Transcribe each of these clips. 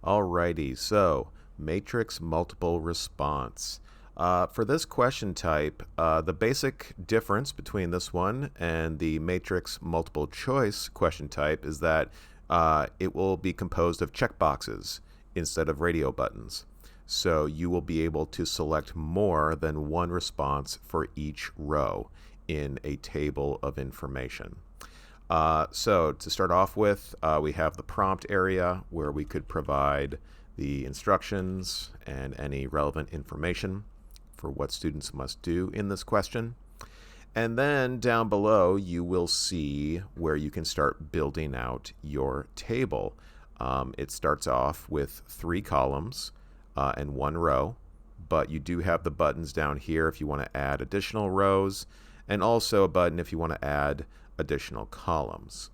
Alrighty, so matrix multiple response. For this question type, the basic difference between this one and the matrix multiple choice question type is that it will be composed of checkboxes instead of radio buttons. So you will be able to select more than one response for each row in a table of information. So to start off with, we have the prompt area where we could provide the instructions and any relevant information for what students must do in this question. And then down below, you will see where you can start building out your table. It starts off with 3 columns and 1 row, but you do have the buttons down here if you want to add additional rows, and also a button if you want to add additional columns.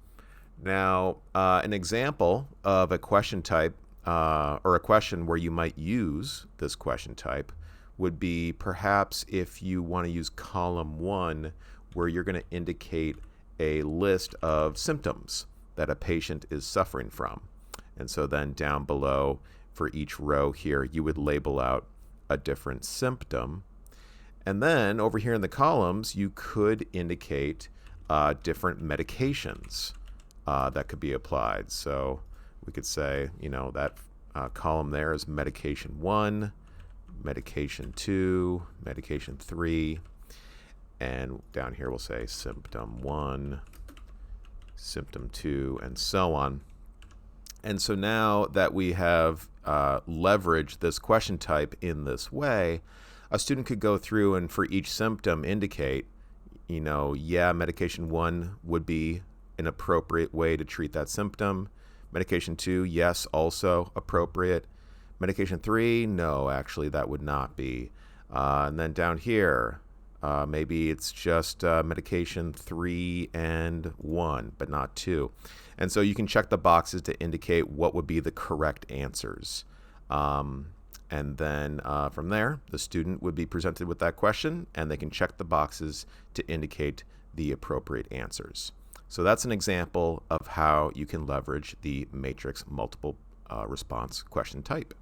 Now, an example of a question type or a question where you might use this question type would be perhaps if you want to use column 1 where you're going to indicate a list of symptoms that a patient is suffering from. And so then down below for each row here, you would label out a different symptom. And then over here in the columns, you could indicate different medications that could be applied. So we could say, that column there is medication 1, medication 2, medication 3, and down here we'll say symptom 1, symptom 2, and so on. And so now that we have leveraged this question type in this way, a student could go through and for each symptom indicate, medication 1 would be an appropriate way to treat that symptom. Medication 2, yes, also appropriate. Medication 3, no, actually that would not be. And then down here, maybe it's just medication 3 and 1, but not 2. And so you can check the boxes to indicate what would be the correct answers. And then from there, the student would be presented with that question, and they can check the boxes to indicate the appropriate answers. So that's an example of how you can leverage the matrix multiple response question type.